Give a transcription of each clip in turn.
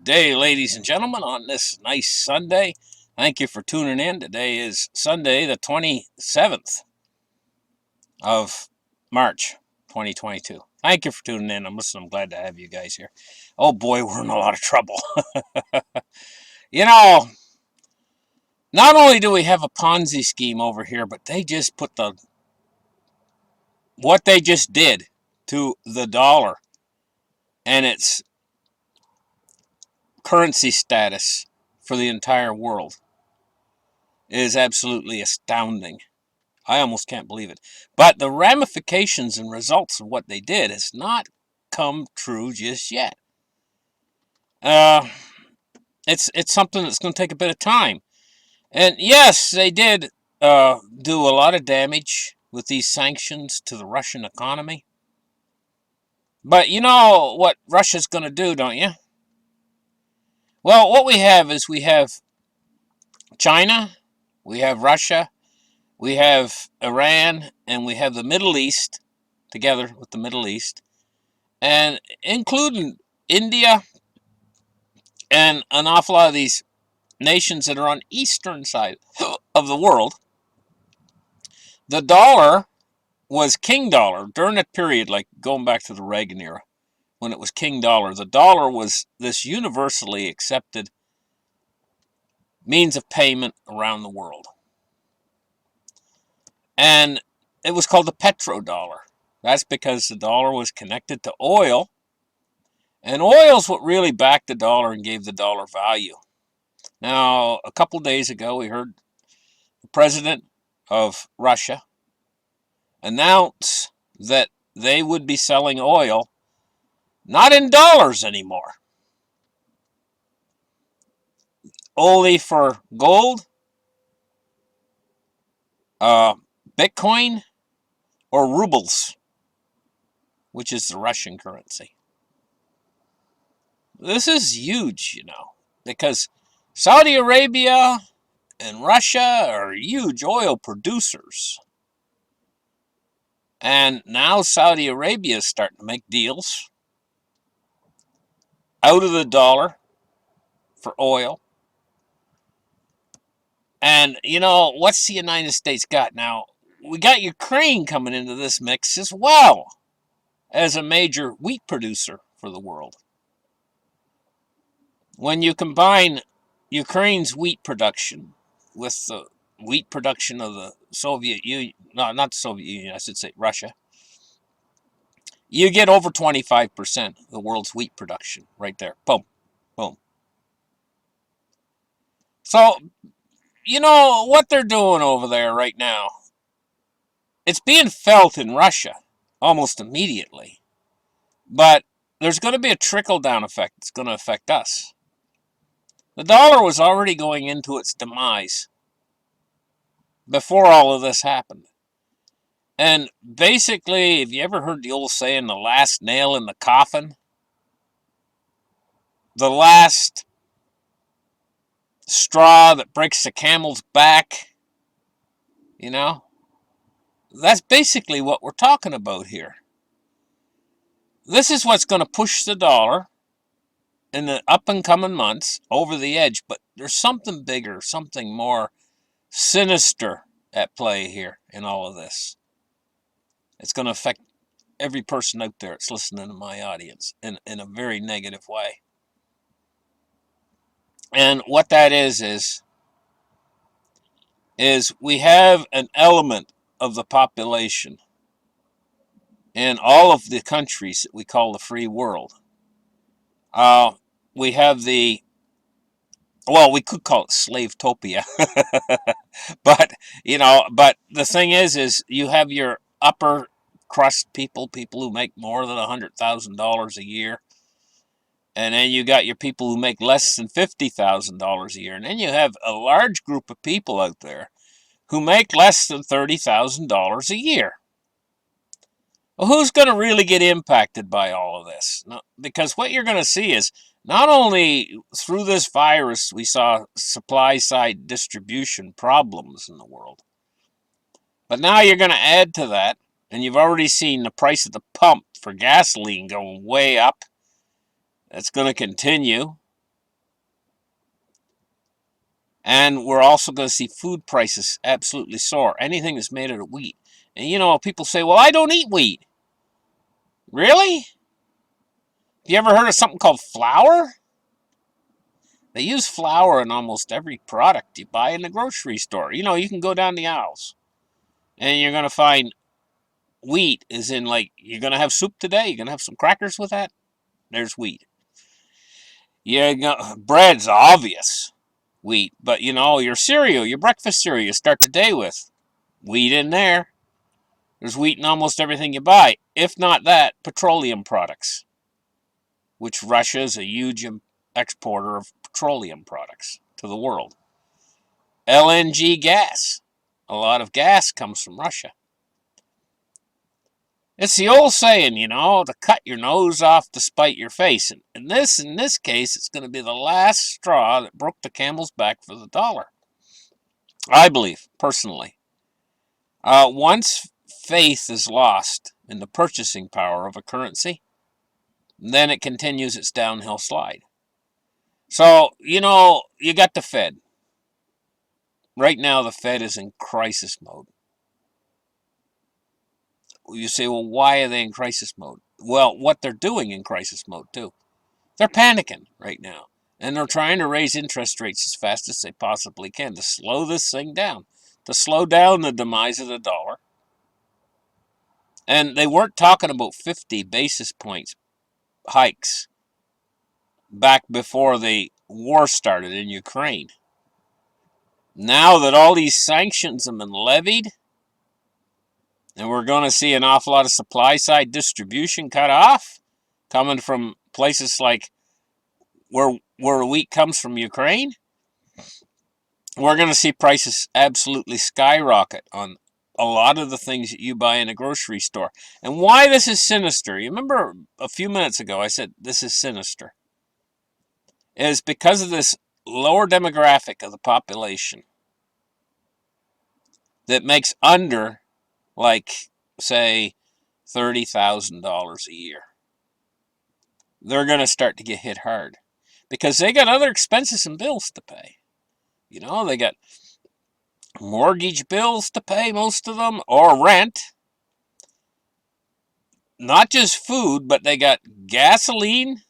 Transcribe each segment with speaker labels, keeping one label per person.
Speaker 1: day, ladies and gentlemen, on this nice Sunday. Thank you for tuning in. Today is Sunday, the 27th of March, 2022. Thank you for tuning in. I'm glad to have you guys here. Oh boy, we're in a lot of trouble. You know, not only do we have a Ponzi scheme over here, but they just put what they just did to the dollar and its currency status for the entire world is absolutely astounding. I almost can't believe it. But the ramifications and results of what they did has not come true just yet. It's something that's going to take a bit of time. And yes, they did do a lot of damage with these sanctions to the Russian economy. But you know what Russia's going to do, don't you? Well, what we have is we have China, we have Russia, we have Iran, and we have the Middle East, together with the Middle East, and including India and an awful lot of these nations that are on the eastern side of the world. The dollar was king dollar during that period, like going back to the Reagan era, when it was king dollar. The dollar was this universally accepted means of payment around the world. And it was called the petrodollar. That's because the dollar was connected to oil, and oil's what really backed the dollar and gave the dollar value. Now, a couple days ago, we heard the president of Russia announce that they would be selling oil not in dollars anymore, only for gold, Bitcoin, or rubles, which is the Russian currency. This is huge, because Saudi Arabia and Russia are huge oil producers. And now Saudi Arabia is starting to make deals out of the dollar for oil. And, what's the United States got now? We got Ukraine coming into this mix as well as a major wheat producer for the world. When you combine Ukraine's wheat production with the wheat production of the Soviet Union, no, not the Soviet Union, I should say Russia, you get over 25% of the world's wheat production right there. Boom, boom. So, what they're doing over there right now, it's being felt in Russia almost immediately. But there's going to be a trickle-down effect that's going to affect us. The dollar was already going into its demise before all of this happened. And basically, have you ever heard the old saying, the last nail in the coffin? The last straw that breaks the camel's back, That's basically what we're talking about here. This is what's going to push the dollar in the up and coming months over the edge, but there's something bigger, something more sinister at play here in all of this. It's going to affect every person out there that's listening to my audience in a very negative way. And what that is we have an element of the population in all of the countries that we call the free world. We have we could call it slavetopia. but the thing is you have your upper crust people who make more than $100,000 a year. And then you got your people who make less than $50,000 a year. And then you have a large group of people out there who make less than $30,000 a year. Well, who's going to really get impacted by all of this? No, because what you're going to see is not only through this virus we saw supply-side distribution problems in the world, but now you're going to add to that, and you've already seen the price at the pump for gasoline going way up. That's going to continue. And we're also going to see food prices absolutely soar. Anything that's made out of wheat. And you know, people say, well, I don't eat wheat. Really? Have you ever heard of something called flour? They use flour in almost every product you buy in the grocery store. You know, you can go down the aisles and you're going to find wheat is in, like, you're going to have soup today? You're going to have some crackers with that? There's wheat. Yeah, bread's obvious wheat, but you know, your cereal, your breakfast cereal you start the day with, wheat in there. There's wheat in almost everything you buy. If not that, petroleum products, which Russia is a huge exporter of petroleum products to the world. LNG gas. A lot of gas comes from Russia. It's the old saying, you know, to cut your nose off to spite your face. And in this case, it's going to be the last straw that broke the camel's back for the dollar. I believe, personally. Once faith is lost in the purchasing power of a currency, then it continues its downhill slide. So, you know, you got the Fed. Right now, the Fed is in crisis mode. You say, well, why are they in crisis mode? Well, what they're doing in crisis mode, too. They're panicking right now. And they're trying to raise interest rates as fast as they possibly can to slow this thing down, to slow down the demise of the dollar. And they weren't talking about 50 basis points hikes back before the war started in Ukraine. Now that all these sanctions have been levied, and we're going to see an awful lot of supply side distribution cut off, coming from places like where wheat comes from Ukraine, we're going to see prices absolutely skyrocket on a lot of the things that you buy in a grocery store. And why this is sinister, you remember a few minutes ago I said this is sinister, is because of this lower demographic of the population that makes under, like, say, $30,000 a year. They're going to start to get hit hard because they got other expenses and bills to pay. You know, they got mortgage bills to pay, most of them, or rent. Not just food, but they got gasoline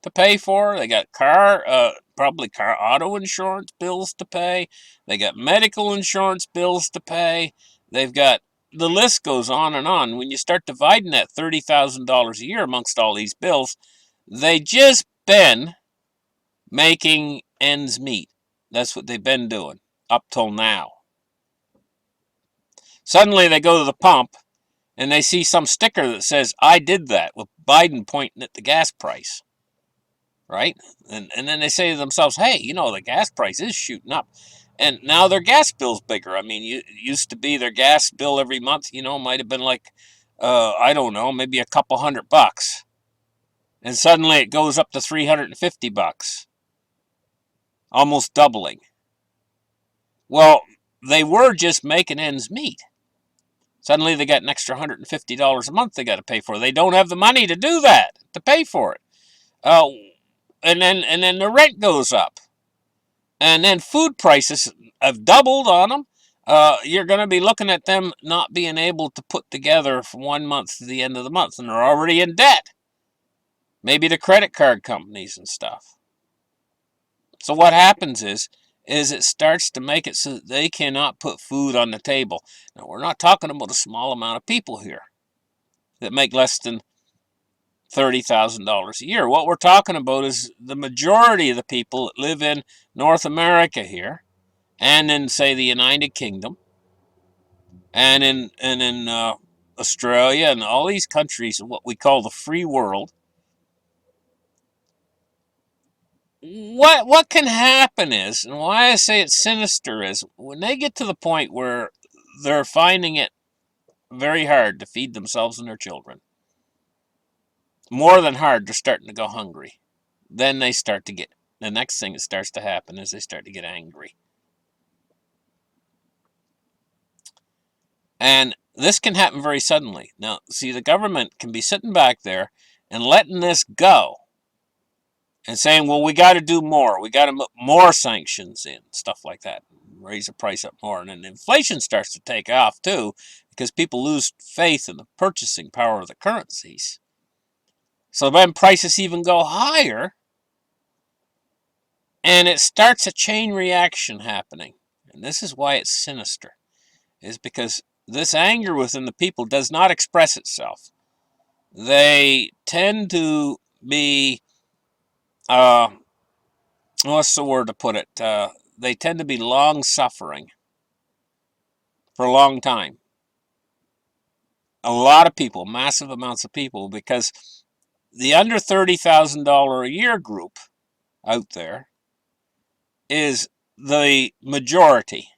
Speaker 1: to pay for. They got probably car auto insurance bills to pay. They got medical insurance bills to pay. They've got, the list goes on and on. When you start dividing that $30,000 a year amongst all these bills, they just been making ends meet. That's what they've been doing up till now. Suddenly they go to the pump and they see some sticker that says, I did that, with Biden pointing at the gas price. Right? And then they say to themselves, hey, you know, the gas price is shooting up. And now their gas bill's bigger. I mean, it used to be their gas bill every month, you know, might have been like, I don't know, maybe a couple $100. And suddenly it goes up to $350, almost doubling. Well, they were just making ends meet. Suddenly they got an extra $150 a month they got to pay for. They don't have the money to do that, to pay for it. And then the rent goes up. And then food prices have doubled on them. You're going to be looking at them not being able to put together from 1 month to the end of the month. And they're already in debt. Maybe the credit card companies and stuff. So what happens is it starts to make it so that they cannot put food on the table. Now, we're not talking about a small amount of people here that make less than $30,000 a year. What we're talking about is the majority of the people that live in North America here, and in, say, the United Kingdom, and in Australia, and all these countries in what we call the free world. What can happen is, and why I say it's sinister, is when they get to the point where they're finding it very hard to feed themselves and their children, more than hard, they're starting to go hungry. Then they start to get, the next thing that starts to happen is they start to get angry. And this can happen very suddenly. Now, see, the government can be sitting back there and letting this go and saying, well, we got to do more. We got to put more sanctions in, stuff like that. Raise the price up more. And then inflation starts to take off, too, because people lose faith in the purchasing power of the currencies. So then prices even go higher, and it starts a chain reaction happening. And this is why it's sinister, is because this anger within the people does not express itself. They tend to be, what's the word to put it? They tend to be long-suffering for a long time. A lot of people, massive amounts of people, because the under $30,000 a year group out there is the majority.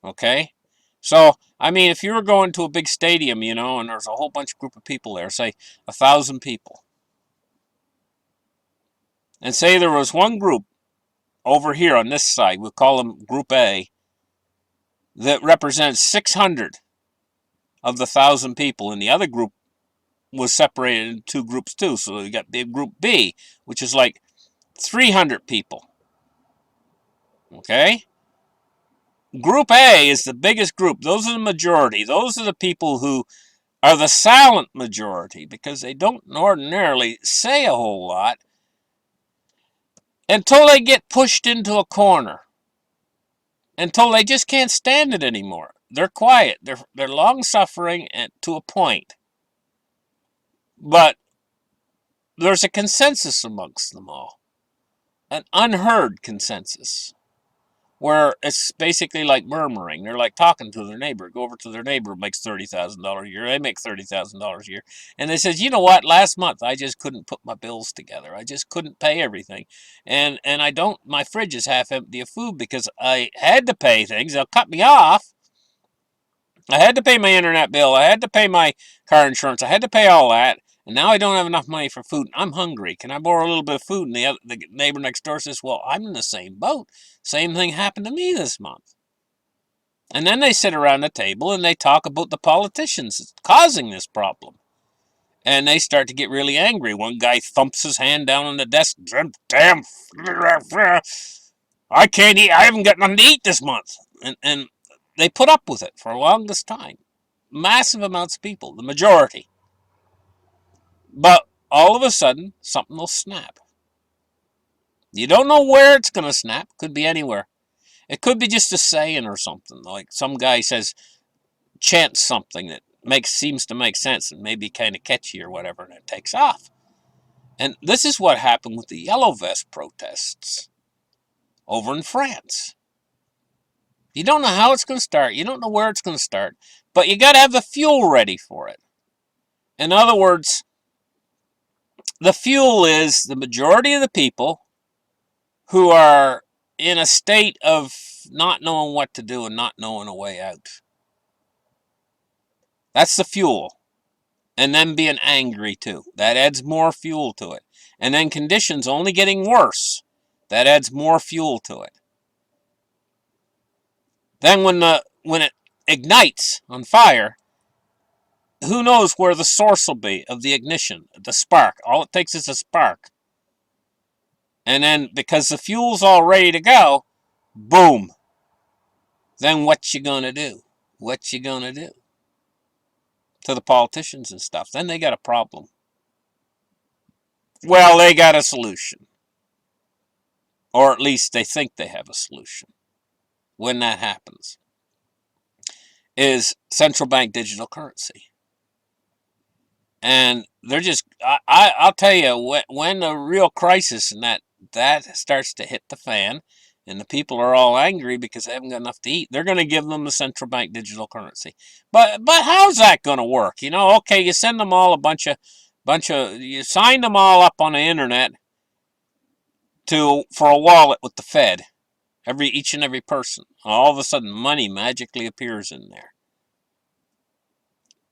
Speaker 1: Okay? So, I mean, if you were going to a big stadium, you know, and there's a whole bunch of group of people there, say 1,000 people, and say there was one group over here on this side, we'll call them Group A, that represents 600 of the 1,000 people, and the other group was separated into two groups too. So you got big Group B, which is like 300 people. Okay? Group A is the biggest group. Those are the majority. Those are the people who are the silent majority, because they don't ordinarily say a whole lot until they get pushed into a corner, until they just can't stand it anymore. They're quiet. They're long-suffering to a point. But there's a consensus amongst them all. An unheard consensus. Where it's basically like murmuring. They're like talking to their neighbor. Go over to their neighbor who makes $30,000 a year. They make $30,000 a year. And they says, you know what? Last month I just couldn't put my bills together. I just couldn't pay everything. And my fridge is half empty of food because I had to pay things. They'll cut me off. I had to pay my internet bill. I had to pay my car insurance. I had to pay all that. And now I don't have enough money for food. I'm hungry. Can I borrow a little bit of food? And the neighbor next door says, well, I'm in the same boat. Same thing happened to me this month. And then they sit around the table and they talk about the politicians causing this problem. And they start to get really angry. One guy thumps his hand down on the desk. Damn, I can't eat. I haven't got nothing to eat this month. And they put up with it for the longest time. Massive amounts of people, the majority. But all of a sudden, something will snap. You don't know where it's going to snap. Could be anywhere. It could be just a saying or something. Like some guy says, chants something that seems to make sense and maybe kind of catchy or whatever, and it takes off. And this is what happened with the Yellow Vest protests over in France. You don't know how it's going to start. You don't know where it's going to start. But you got to have the fuel ready for it. In other words, the fuel is the majority of the people who are in a state of not knowing what to do and not knowing a way out. That's the fuel. And then being angry too. That adds more fuel to it. And then conditions only getting worse. That adds more fuel to it. Then when it ignites on fire, who knows where the source will be of the ignition, the spark. All it takes is a spark. And then, because the fuel's all ready to go, boom. Then what you gonna do? What you gonna do? To the politicians and stuff. Then they got a problem. Well, they got a solution. Or at least they think they have a solution. When that happens, is central bank digital currency. And they're just, I'll tell you, when the real crisis and that starts to hit the fan, and the people are all angry because they haven't got enough to eat, they're going to give them the central bank digital currency. But how's that going to work? You know, okay, you send them all you sign them all up on the internet for a wallet with the Fed. Each and every person. All of a sudden, money magically appears in there.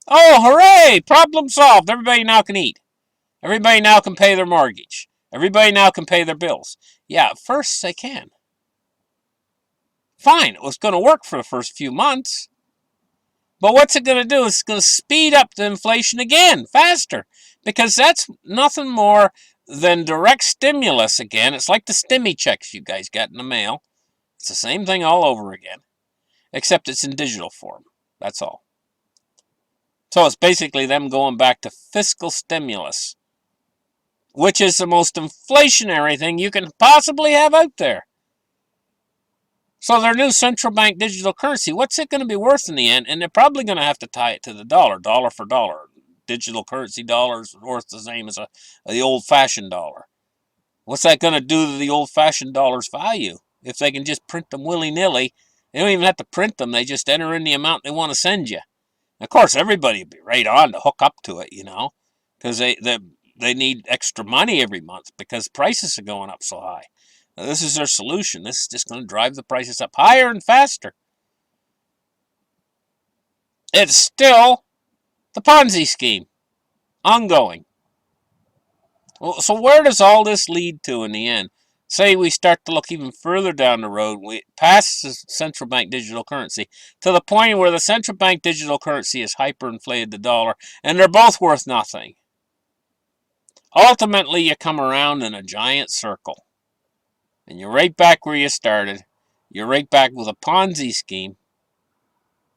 Speaker 1: Oh, hooray! Problem solved. Everybody now can eat. Everybody now can pay their mortgage. Everybody now can pay their bills. Yeah, at first they can. Fine, it was going to work for the first few months. But what's it going to do? It's going to speed up the inflation again, faster. Because that's nothing more then direct stimulus again, it's like the stimmy checks you guys got in the mail. It's the same thing all over again, except it's in digital form. That's all. So it's basically them going back to fiscal stimulus, which is the most inflationary thing you can possibly have out there. So their new central bank digital currency, what's it going to be worth in the end? And they're probably going to have to tie it to the dollar, dollar for dollar. Digital currency dollars worth the same as the old-fashioned dollar. What's that going to do to the old-fashioned dollar's value? If they can just print them willy-nilly, they don't even have to print them. They just enter in the amount they want to send you. Of course, everybody would be right on to hook up to it, because they need extra money every month because prices are going up so high. Now, this is their solution. This is just going to drive the prices up higher and faster. It's still the Ponzi scheme, ongoing. Well, so where does all this lead to in the end? Say we start to look even further down the road, we pass the central bank digital currency to the point where the central bank digital currency is hyperinflated the dollar, and they're both worth nothing. Ultimately, you come around in a giant circle, and you're right back where you started. You're right back with a Ponzi scheme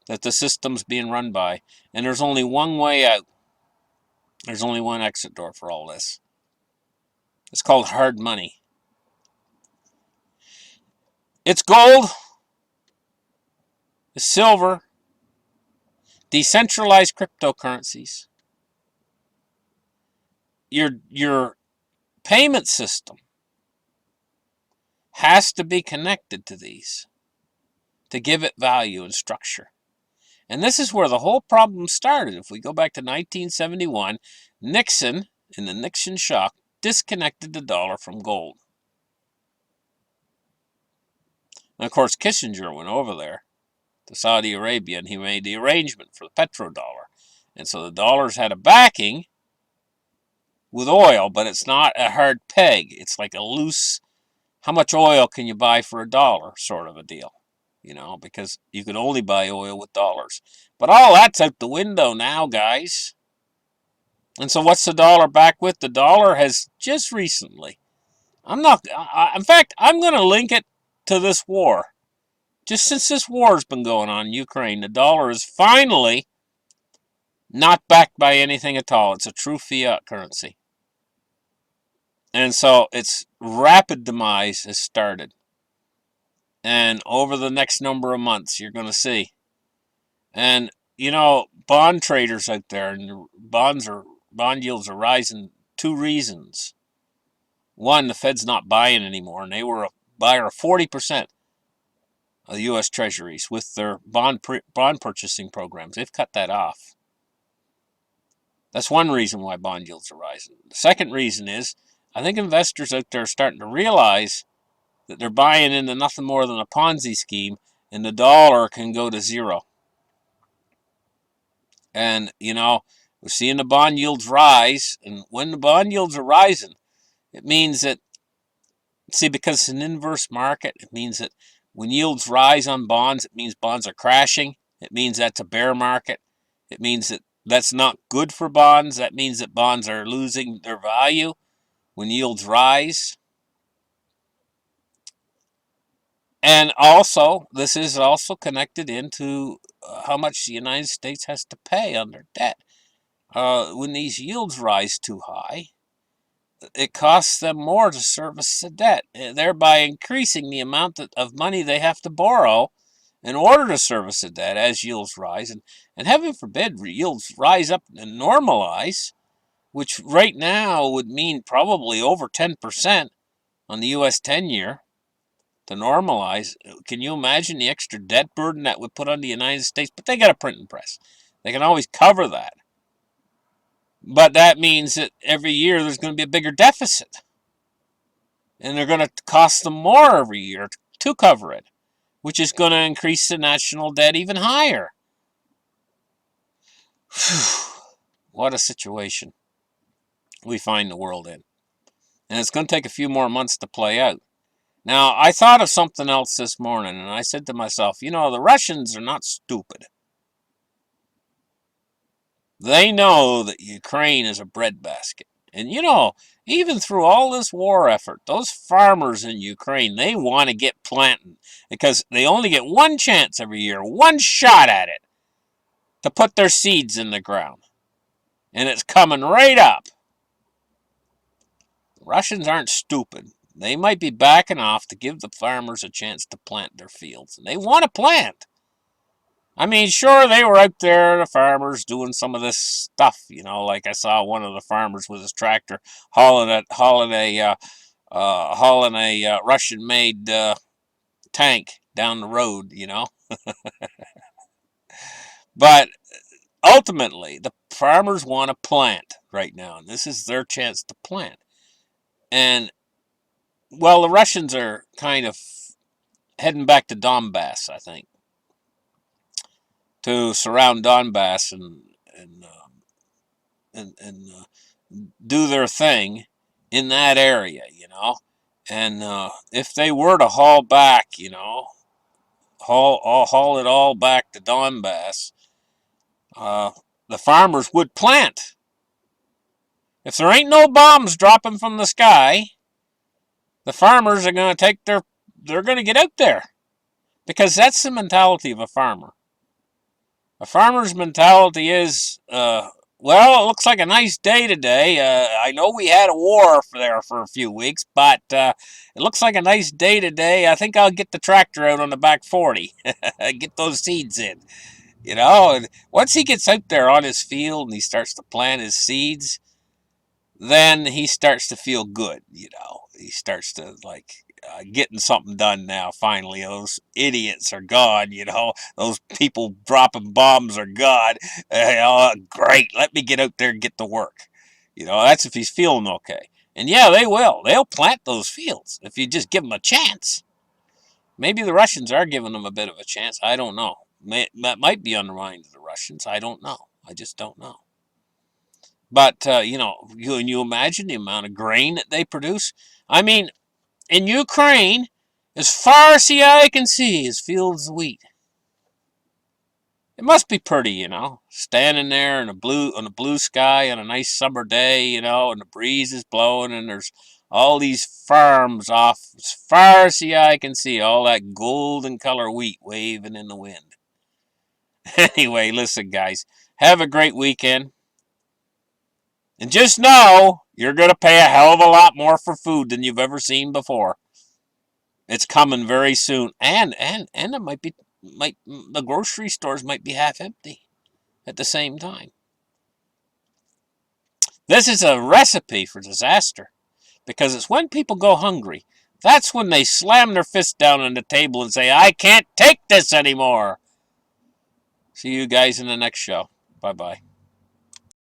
Speaker 1: that the system's being run by, and there's only one way out. There's only one exit door for all this. It's called hard money. It's gold, it's silver, decentralized cryptocurrencies. Your payment system has to be connected to these to give it value and structure. And this is where the whole problem started. If we go back to 1971, Nixon, in the Nixon shock, disconnected the dollar from gold. And of course, Kissinger went over there to Saudi Arabia, and he made the arrangement for the petrodollar. And so the dollar's had a backing with oil, but it's not a hard peg. It's like a loose, how much oil can you buy for $1 sort of a deal. Because you can only buy oil with dollars. But all that's out the window now, guys. And so what's the dollar back with? The dollar has just recently, in fact, I'm going to link it to this war. Just since this war's been going on in Ukraine, the dollar is finally not backed by anything at all. It's a true fiat currency. And so its rapid demise has started. And over the next number of months, you're going to see. And, bond traders out there, and bond yields are rising. Two reasons. One, the Fed's not buying anymore, and they were a buyer of 40% of the U.S. Treasuries with their bond purchasing programs. They've cut that off. That's one reason why bond yields are rising. The second reason is, I think investors out there are starting to realize that they're buying into nothing more than a Ponzi scheme, and the dollar can go to zero. And, we're seeing the bond yields rise, and when the bond yields are rising, it means that, because it's an inverse market, it means that when yields rise on bonds, it means bonds are crashing. It means that's a bear market. It means that that's not good for bonds. That means that bonds are losing their value when yields rise. And also, this is also connected into how much the United States has to pay on their debt. When these yields rise too high, it costs them more to service the debt, thereby increasing the amount of money they have to borrow in order to service the debt as yields rise. And heaven forbid yields rise up and normalize, which right now would mean probably over 10% on the U.S. 10-year. To normalize, can you imagine the extra debt burden that would put on the United States? But they got a printing press. They can always cover that. But that means that every year there's going to be a bigger deficit. And they're going to cost them more every year to cover it, which is going to increase the national debt even higher. What a situation we find the world in. And it's going to take a few more months to play out. Now, I thought of something else this morning, and I said to myself, the Russians are not stupid. They know that Ukraine is a breadbasket. And you know, even through all this war effort, those farmers in Ukraine, they want to get planting because they only get one chance every year, one shot at it to put their seeds in the ground. And it's coming right up. The Russians aren't stupid. They might be backing off to give the farmers a chance to plant their fields. And they want to plant. I mean, sure, they were out there, the farmers, doing some of this stuff, you know, like I saw one of the farmers with his tractor hauling a Russian-made tank down the road, you know. But ultimately, the farmers want to plant right now, and this is their chance to plant. And, well, the Russians are kind of heading back to Donbass, I think, to surround Donbass and do their thing in that area, you know. And if they were to haul back, you know, haul it all back to Donbass, the farmers would plant. If there ain't no bombs dropping from the sky, the farmers are going to they're going to get out there. Because that's the mentality of a farmer. A farmer's mentality is, well, it looks like a nice day today. I know we had a war for a few weeks, but it looks like a nice day today. I think I'll get the tractor out on the back 40. Get those seeds in. You know, and once he gets out there on his field and he starts to plant his seeds, then he starts to feel good, you know. He starts to, like, getting something done now, finally. Those idiots are gone, you know. Those people dropping bombs are gone. Oh, great, let me get out there and get to work. You know, that's if he's feeling okay. And yeah, they will. They'll plant those fields if you just give them a chance. Maybe the Russians are giving them a bit of a chance. I don't know. That might be on the mind of the Russians. I don't know. I just don't know. But, you know, can you imagine the amount of grain that they produce? I mean, in Ukraine, as far as the eye can see, is fields of wheat. It must be pretty, you know, standing there in on a blue sky on a nice summer day, you know, and the breeze is blowing, and there's all these farms off as far as the eye can see, all that golden color wheat waving in the wind. Anyway, listen, guys, have a great weekend. And just know you're going to pay a hell of a lot more for food than you've ever seen before. It's coming very soon. And it the grocery stores might be half empty at the same time. This is a recipe for disaster. Because it's when people go hungry, that's when they slam their fist down on the table and say, I can't take this anymore. See you guys in the next show. Bye-bye.